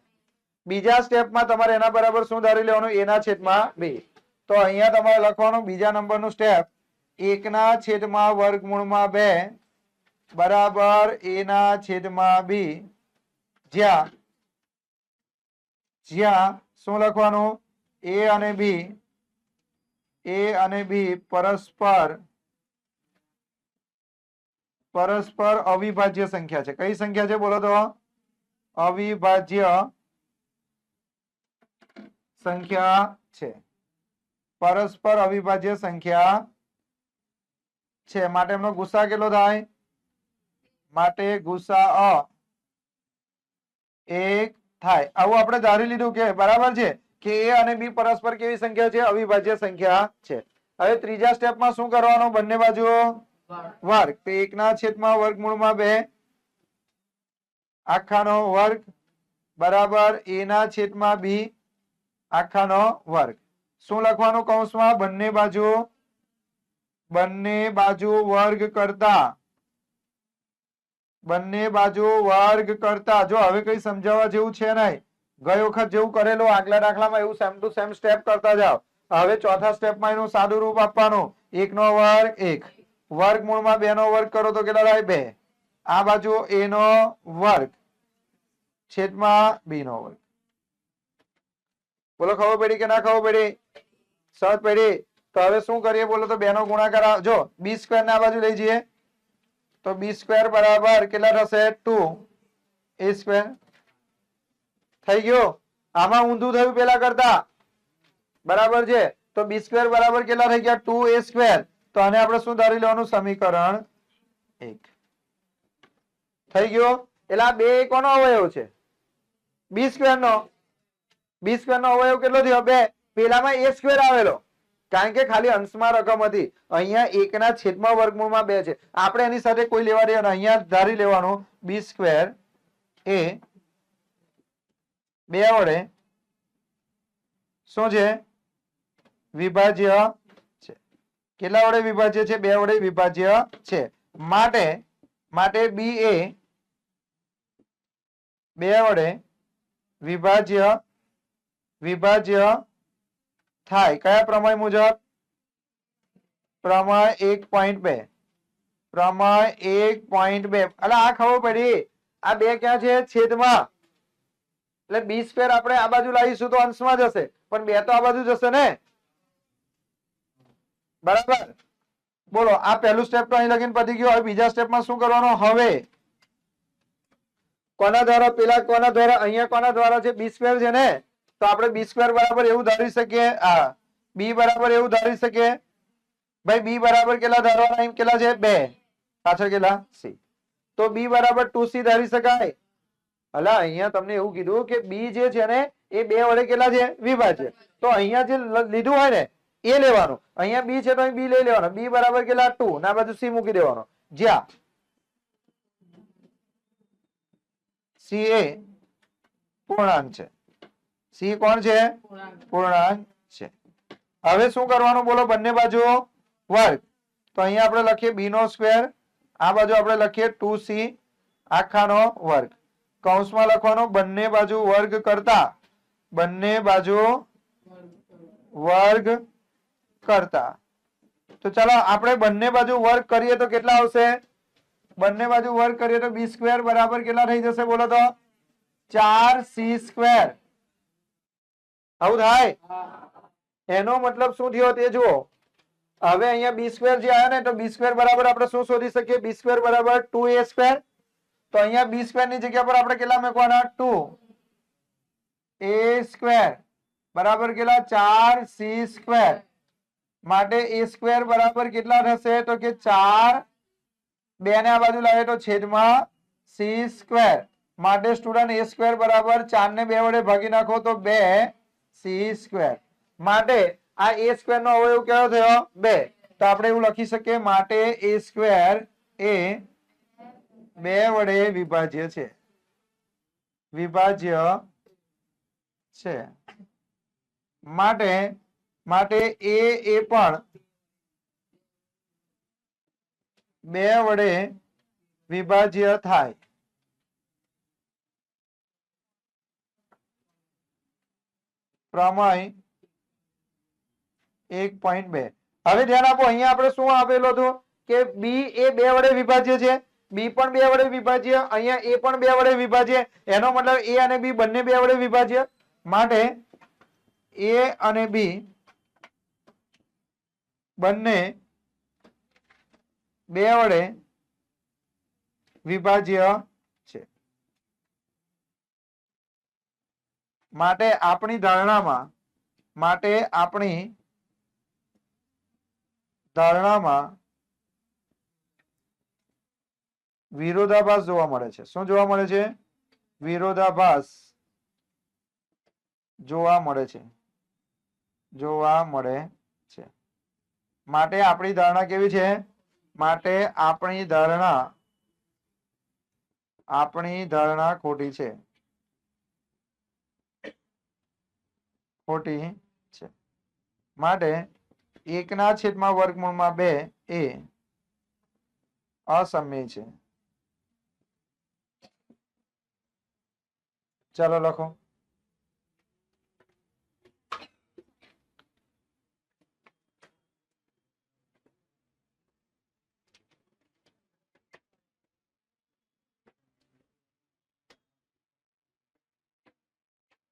બીજા સ્ટેપમાં તમારે એના બરાબર શું ધારી લેવાનું? a/2. તો અહીંયા તમારે લખવાનું બીજા નંબરનું સ્ટેપ, 1/વર્ગમૂળમાં 2 બરાબર a/2, જ્યાં શું લખવાનું? a અને b પરસ્પર અવિભાજ્ય સંખ્યા છે. કઈ સંખ્યા છે બોલો તો? અવિભાજ્ય સંખ્યા છે. પરસ્પર અવિભાજ્ય સંખ્યા છે, માટે એમનો ગુસા કેટલો થાય? માટે ગુસા 1 થાય. આવું આપણે ધારી લીધું કે બરાબર છે કે a અને b પરસ્પર કેવી સંખ્યા છે? અવિભાજ્ય સંખ્યા છે. હવે ત્રીજા સ્ટેપમાં શું કરવાનું? બંને બાજુ વર્ગ. તો 1/વર્ગમૂળમાં 2 આખાનો વર્ગ બરાબર a/b આખાનો વર્ગ. શું લખવાનું કૌંસમાં? બંને બાજુ વર્ગ કરતા. જો હવે કઈ સમજાવવા જેવું છે નહીં. ગઈ વખત જેવું કરેલું આગલા દાખલામાં એવું સેમ ટુ સેમ સ્ટેપ કરતા જાઓ. હવે ચોથા સ્ટેપમાં એનું સાદું રૂપ આપવાનું. 1/વર્ગ 1, વર્ગમૂળમાં 2 નો વર્ગ કરો તો કેટલા થાય? 2. આ બાજુ a નો વર્ગ છેદમાં b નો વર્ગ. બોલો ખબર પડી કે ના ખબર પડી? સમજ પડી? તો હવે શું કરીએ બોલો તો? 2 નો ગુણાકાર. જો b² ને આ બાજુ લઈ જઈએ તો b² બરાબર કેટલા થશે? 2a². થઈ ગયો? આમાં ઊંધું થયું પેલા કરતા, બરાબર છે. તો b² બરાબર કેટલા થઈ ગયા? 2a². તો આને આપણે શું ધારી લેવાનું? સમીકરણ 1. થઈ ગયો? એટલે આ 2 કોનો અવયવ છે? b² નો. b² નો અવયવ કેટલો થયો? 2. પેલામાં a² આવેલો, કારણ કે ખાલી અંશમાં રકમ હતી. અહીંયા 1/વર્ગમૂળમાં 2 છે, આપણે એની સાથે કોઈ લેવા દેવાનું. અહીંયા ધારી લેવાનું b² એ 2 વડે શું છે? વિભાજ્ય છે. કેટલા વડે વિભાજ્ય છે? 2 વડે વિભાજ્ય છે. માટે b એ 2 વડે વિભાજ્ય થાય. કયા પ્રમેય મુજબ? પ્રમેય 1.2. પ્રમેય 1.2. એટલે આ ખબર પડી. આ 2 ક્યાં છે? છેદમાં. એટલે b² આપણે આ બાજુ લાવીશું તો અંશમાં જશે, પણ 2 તો આ બાજુ જશે ને, બરાબર? બોલો, આ પહેલું સ્ટેપ તો અહીં લગીને પતી ગયું. હવે બીજા સ્ટેપમાં શું કરવાનું? હવે કોના દ્વારા? પેલા કોના દ્વારા? અહીંયા કોના દ્વારા છે? બી સ્ક્વેર છે ને, તો આપણે બી સ્ક્વેર બરાબર એવું ધારી શકીએ, આ બી બરાબર એવું ધારી શકીએ ભાઈ બી બરાબર કેટલા ધારવાના? એમ કેટલા છે? 2. પાછળ કેટલા? સી. તો બી બરાબર 2c ધારી શકાય. અલા અહીંયા તમને એવું કીધું કે બી જે છે ને એ 2 વડે કેટલા છે? વિભાજ્ય. તો અહીંયા જે લીધું હોય ને એ લેવાનું. અહીંયા બી છે તો અહીં બી લઈ લેવાનો. બી બરાબર કેટલા? 2. ના બાજુ સી મૂકી દેવાનો. જ્યાં સી એ પૂર્ણાંક છે. સી કોણ છે? પૂર્ણાંક છે. હવે શું કરવાનું બોલો? બંને બાજુ વર્ગ. તો અહીંયા આપણે લખીએ બી નો સ્ક્વેર, આ બાજુ આપણે લખીએ 2c આખાનો વર્ગ. કૌંસમાં લખવાનો બંને બાજુ વર્ગ કરતા, બંને બાજુ વર્ગ કરતા. તો ચાલો આપણે બંને બાજુ વર્ગ કરીએ તો કેટલા આવશે? બંને બાજુ વર્ગ કરીએ તો બી સ્ક્વેર બરાબર કેટલા થઈ જશે બોલો તો? 4c square. આવું થાય? એનો મતલબ શું થયો તે જુઓ. હવે અહીંયા બી સ્ક્વેર જે આવ્યો ને તો બી સ્ક્વેર બરાબર આપણે શું શોધી શકીએ? બી સ્ક્વેર બરાબર 2a સ્ક્વેર. તો અહીંયા બી સ્ક્વેર ની જગ્યા પર આપણે કેટલા મૂકવાના? 2a સ્ક્વેર બરાબર કેટલા? 4c square. માટે a સ્ક્વેર બરાબર કેટલા થશે? તો કે 4, 2 ને આ બાજુ લાવે તો છેદમાં c સ્ક્વેર. માટે સ્ટુડન્ટ a સ્ક્વેર બરાબર 4 ને 2 વડે ભાગી નાખો તો 2c સ્ક્વેર. માટે આ a સ્ક્વેર નો અવયવ કયો થયો? 2. તો આપણે એવું લખી શકીએ માટે a સ્ક્વેર એ 2 વડે વિભાજ્ય છે. વિભાજ્ય છે. માટે એ પણ 2 વડે વિભાજ્ય થાય. પ્રમેય 1.2. હવે ધ્યાન આપો, અહીંયા આપણે શું આપેલું હતું કે બી એ 2 વડે વિભાજ્ય છે. બી પણ 2 વડે વિભાજ્ય, અહીંયા એ પણ 2 વડે વિભાજ્ય. એનો મતલબ એ અને બી બંને 2 વડે વિભાજ્ય. માટે એ અને બી બંને 2 વડે વિભાજ્ય છે. માટે આપણી ધારણામાં વિરોધાભાસ જોવા મળે છે. શું જોવા મળે છે? વિરોધાભાસ જોવા મળે છે. માટે આપણી ધારણા કેવી છે? માટે આપણી ધારણા ખોટી છે. માટે 1/√2 એ અસમય છે. ચાલો લખો.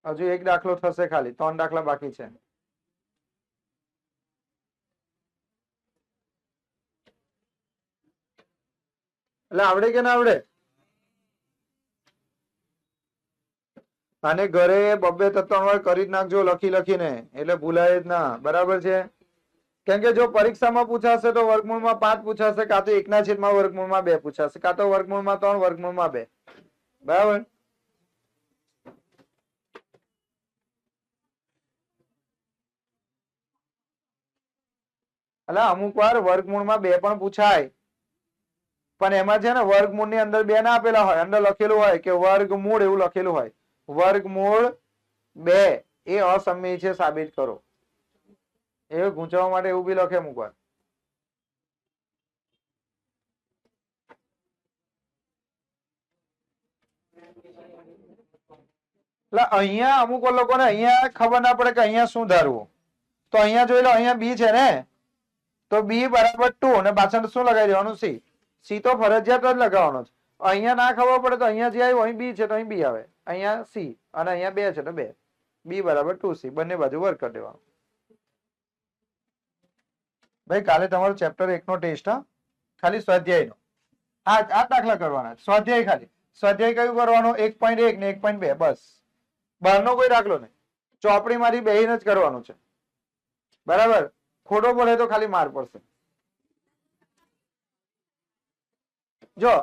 હજુ એક દાખલો થશે, ખાલી 3 દાખલા બાકી છે. એટલે આવડે કે ના આવડે? અને ઘરે 2-3 વાર કરી જ નાખજો લખીને, એટલે ભૂલાય જ ના. બરાબર છે? કેમ કે જો પરીક્ષામાં પૂછાશે તો વર્ગમૂળમાં 5 પૂછાશે, કાં તો 1/√2 પૂછાશે, કાં તો √3 √2. બરાબર? એટલે અમુક વાર વર્ગમૂળમાં 2 પણ પૂછાય, પણ એમાં છે ને વર્ગમૂળની અંદર 2 ના આપેલા હોય, અંદર લખેલું હોય કે વર્ગમૂળ, એવું લખેલું હોય. વર્ગમૂળ 2 એ અસમય છે સાબિત કરો. એ ગૂંચવવા માટે એવું બી લખે અમુક વાર. એટલે અહીંયા અમુક લોકોને અહીંયા ખબર ના પડે કે અહીંયા શું ધારવું. તો અહીંયા જોઈ લો, અહીંયા બી છે ને, તો બી બરાબર 2 અને પાછળ શું લગાવી દેવાનું? સી. સી તો ફરજિયાત જ લગાવવાનો છે. અહીંયા ના ખબર પડે તો અહીંયા જે આવ્યું અહીં બી છે તો અહીં બી આવે, અહીંયા સી અને અહીંયા 2 છે તો 2. બી બરાબર 2c, બંને બાજુ વર્ગ કરી દેવાનું. ભાઈ કાલે તમારો ચેપ્ટર 1 નો ટેસ્ટ, ખાલી સ્વાધ્યાયનો. આ દાખલા કરવાના, સ્વાધ્યાય ખાલી. સ્વાધ્યાય કયું કરવાનો? 1.1 ને 1.2 બસ. બહારનો કોઈ દાખલો નહીં, ચોપડીમાંથી બેહીને જ કરવાનું છે. બરાબર? ખોટો પડે તો ખાલી માર પડશે. જો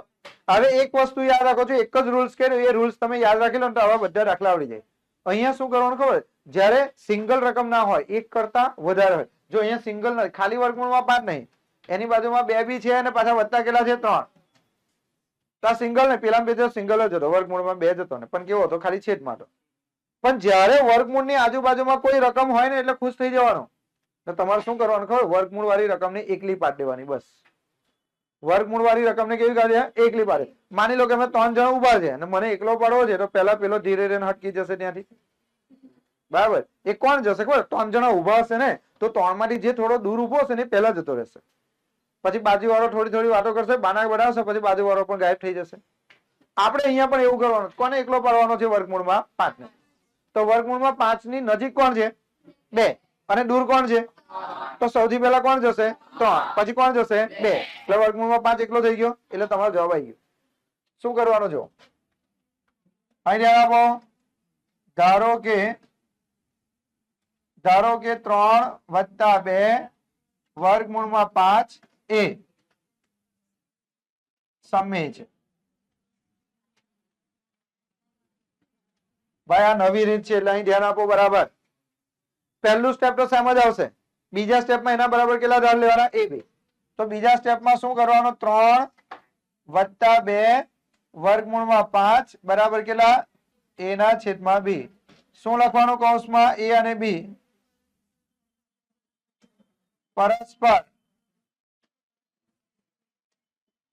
હવે એક વસ્તુ યાદ રાખો છો, એક જ રૂલ્સ કે એ રૂલ્સ તમે યાદ રાખી લો તો આવા બધા દાખલા આવડી જાય. અહીંયા શું કરવાનું ખબર? જ્યારે સિંગલ રકમ ના હોય, એક કરતા વધારે હોય. જો અહીંયા સિંગલ નથી, ખાલી વર્ગમૂળમાં 5 નહીં, એની બાજુમાં 2 બી છે અને પાછા વત્તા કેટલા છે? 3. તો આ સિંગલ ને પેલા બે સિંગલ જ હતો, વર્ગમૂળમાં 2 જ હતો ને, પણ કેવો હતો? ખાલી છેદમાં હતો. પણ જ્યારે વર્ગમૂળની આજુબાજુમાં કોઈ રકમ હોય ને એટલે ખુશ થઈ જવાનું. તો તમારે શું કરવાનું ખબર? વર્ગમૂળ વાળી રકમને એકલી પાડી દેવાની બસ. વર્ગમૂળ વાળી રકમને કેવી કાઢે? એકલી પાડે. માની લો કે અમે 3 જણ ઉભા છે અને મને એકલો પાડવો છે, તો પહેલા પેલો ધીરે ધીરે હટકી જશે ત્યાંથી. બરાબર? એ કોણ જશે ખબર? 3 જણા ઉભા હશે ને, તો 3 માંથી જે થોડો દૂર ઉભો હશે ને એ પહેલા જતો રહેશે. પછી બાજુ વાળો થોડી થોડી વાતો કરશે, બાના બનાવશે, પછી બાજુ વાળો પણ ગાયબ થઈ જશે. આપણે અહીંયા પણ એવું કરવાનું. કોને એકલો પાડવાનો છે? વર્ગમૂળમાં 5 ને. તો વર્ગમૂળમાં 5 ની નજીક કોણ છે? 2. અને દૂર કોણ છે? તો સૌથી પહેલા કોણ જશે? 3. પછી કોણ જશે? 2. એટલે વર્ગમૂળમાં 5 એકલો થઈ ગયો, એટલે તમારો જવાબ આવી ગયો. શું કરવાનું? જો અહીં ધ્યાન આપો. ધારો કે 3 + 2 વર્ગમૂળમાં 5 એ સમય છે. ભાઈ આ નવી રીત છે એટલે અહીં ધ્યાન આપો. બરાબર? પહેલું સ્ટેપ તો સેમ જ આવશે. બીજા સ્ટેપમાં એના બરાબર કેટલા ધાર લેવાના? એ બે. તો બીજા સ્ટેપમાં શું કરવાનું? 3 + 2 વર્ગમૂળમાં 5 બરાબર કેટલા? a ના છેદમાં b. શું લખવાનું કૌંસમાં? a અને b પરસ્પર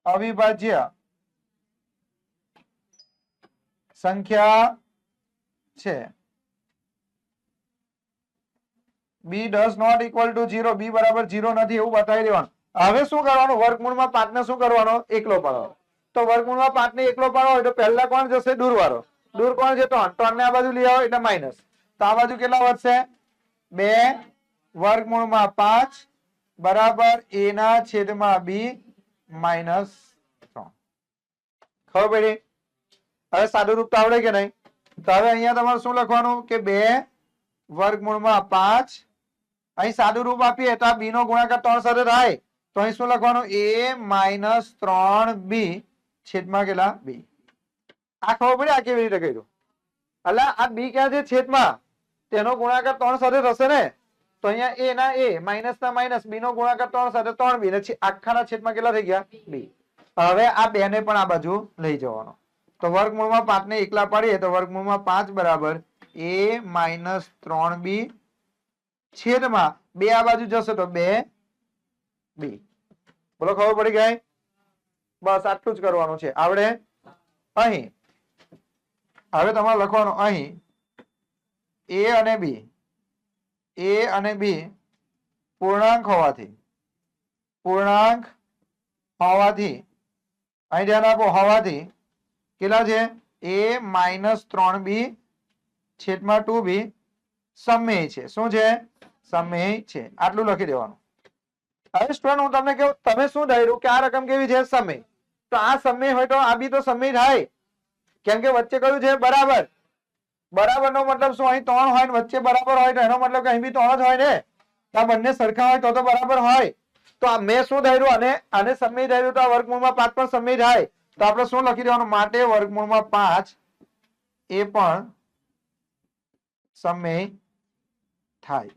અવિભાજ્ય સંખ્યા છે. b does not equal to 0. b બરાબર 0 નથી એવું બતાવી દેવાનું. હવે શું કરવાનું? વર્ગમૂળમાં 5 ને શું કરવાનો? એકલો પાડવાનો. તો વર્ગમૂળમાં 5 ને એકલો પાડવો હોય તો પહેલા કોણ જશે? દૂર વાળો. દૂર કોણ છે? 3. 3 ને આ બાજુ લઈ આવો એટલે માઇનસ. તો આ બાજુ કેટલા વધશે? 2 વર્ગમૂળમાં 5 બરાબર a ના છેદમાં b -3. ખબર પડી? હવે સાદું રૂપ તો આવડે કે નહીં? તો હવે અહીંયા તમારે શું લખવાનું? કે 2 વર્ગમૂળમાં 5. અહીં સાદું રૂપ આપીએ તો આ b નો ગુણાકાર 3 સાથે થાય, તો અહીં શું લખવાનું? a -3b છેદમાં કેટલા? b. આ ખબર પડી? આ કેવી રીતે કર્યું? એટલે આ b ક્યાં છે? છેદમાં. તેનો ગુણાકાર 3 સાથે થશે ને, તો અહીંયા a ના a માઇનસ ના માઇનસ, b નો ગુણાકાર 3 સાથે 3b ને આખાના છેદમાં કેટલા થઈ ગયા? b. હવે આ 2 ને પણ આ બાજુ લઈ જવાનો. તો વર્ગમૂળમાં 5 ને એકલા પાડીએ તો વર્ગમૂળમાં 5 બરાબર a -3b છેદમાં 2 આ બાજુ જશે તો 2b. બોલો ખબર પડી ગઈ? બસ આટલું જ કરવાનું છે. આવડે? અહીં હવે તમારે લખવાનું અહીં a અને b પૂર્ણાંક હોવાથી અહીં ધ્યાન આપો. હોવાથી કેટલા છે? a -3b છેદમાં 2b સમય છે. શું છે? સમય છે. આટલું લખી દેવાનું. હવે સ્ટુડન્ટ હું તમને કહું, તમે શું ધાર્યું કે આ રકમ કેવી છે? સમય. તો આ સમય હોય તો આ બી તો સમય થાય, કેમ કે વચ્ચે કયું છે? બરાબર. બરાબર નો મતલબ શું? અહીં 3 હોય ને વચ્ચે બરાબર હોય તો એનો મતલબ કે અહીં બી 3 જ હોય ને. આ બંને સરખા હોય તો બરાબર હોય. તો આ મેં શું ધાર્યું? આને સમય ધાર્યું તો આ વર્ગમૂળમાં 5 પણ સમય થાય. તો આપણે શું લખી દેવાનું? માટે વર્ગમૂળમાં 5 એ પણ સમય થાય.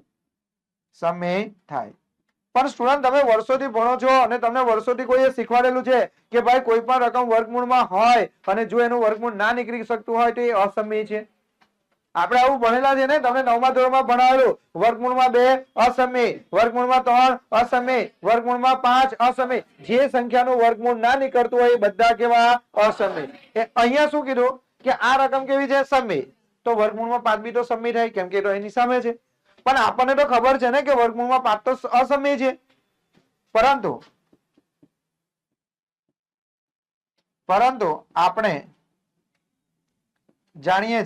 પણ સ્ટુડન્ટ તમે વર્ષોથી ભણો છો અને તમને વર્ષોથી કોઈએ શીખવાડેલું છે કે ભાઈ કોઈ પણ રકમ વર્ગમૂળમાં હોય અને જો એનું વર્ગમૂળ ના નીકળી શકતું હોય તો એ અસમય છે. આપણે આવું ભણેલા છે ને, તમને 9મા ધોરણમાં ભણાવેલું. વર્ગમૂળમાં 2 અસમય, વર્ગમૂળમાં 3 અસમય, વર્ગમૂળમાં 5 અસમય. જે સંખ્યાનું વર્ગમૂળ ના નીકળતું હોય એ બધા કેવા? અસમય. અહીંયા શું કીધું? કે આ રકમ કેવી છે? સમય. તો વર્ગમૂળમાં 5 બી તો સમય થાય, કેમ કે એની સામે છે. પણ આપણને તો ખબર છે ને કે વર્ગમૂળમાં 5 તો અસમય છે. પરંતુ આપણે જાણીએ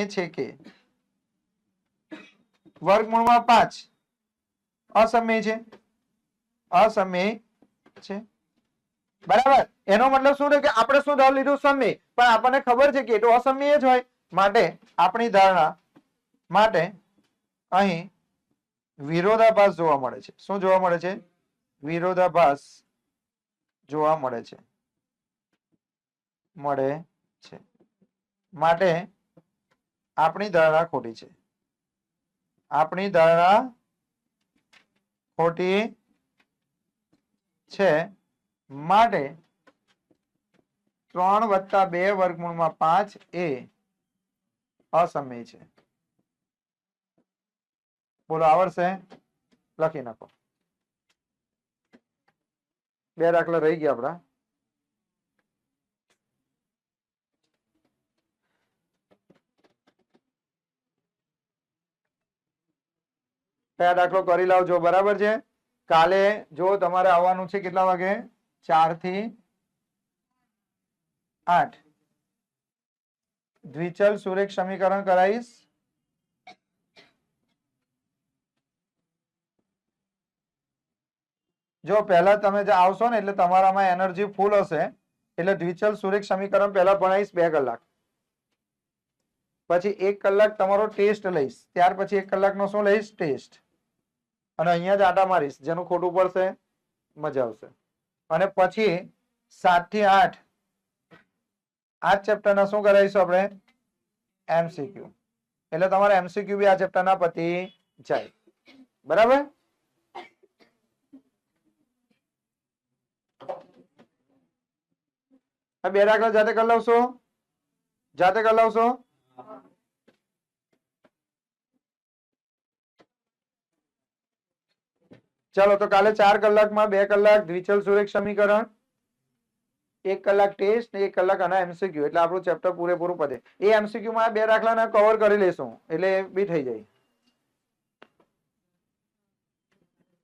છીએ કે વર્ગમૂળમાં 5 અસમય છે. બરાબર. એનો મતલબ શું છે કે આપણે શું ધાર લીધું? સમય. પણ આપણને ખબર છે કે એ તો અસમય જ હોય. માટે આપણી ધારણા માટે અહીં વિરોધાભાસ જોવા મળે છે. શું જોવા મળે છે? વિરોધાભાસ જોવા મળે છે. માટે આપણી ધારણા ખોટી છે. આપણી ધારણા ખોટી છે. માટે 3 + 2 વર્ગમૂળમાં 5 એ અસમય છે. બોલો, આવડશે? લખી નાખો. 2 દાખલા રહી ગયા આપડા. કયા દાખલો કરી લાવજો. બરાબર છે. કાલે જો તમારે આવવાનું છે કેટલા વાગે? 4 થી 8. દ્વિચલ સુરેખ સમીકરણ કરાવીશ. જો પહેલા તમે જે આવશો ને એટલે તમારામાં એનર્જી ફૂલ હશે. એટલે દ્વિચલ સુરેખ સમીકરણ પહેલા ભણાવીશ 2 કલાક. પછી 1 કલાક તમારો ટેસ્ટ લઈશ. ત્યાર પછી 1 કલાકનો શું લઈશ? ટેસ્ટ. અને અહીંયા જ આટા મારીશ. જેનું ખોટું પડશે મજા આવશે. અને પછી 7 થી 8 આ ચેપ્ટરના શું કરાવીશું આપણે? એમસીક્યુ. એટલે તમારે એમસીક્યુ બી આ ચેપ્ટરના પતી જાય. બરાબર. આ 2 દાખલા જાતે કરી લાવશો? જાતે કરી લાવશો? ચાલો તો કાલે 4 કલાકમાં 2 કલાક દ્વિચલ સુરેખ સમીકરણ, 1 કલાક ટેસ્ટ, 1 કલાક આના એમસીક્યુ. એટલે આપણું ચેપ્ટર પૂરેપૂરું પતે. એ એમસીક્યુ માં 2 દાખલાના કવર કરી લેશું એટલે બી થઈ જાય.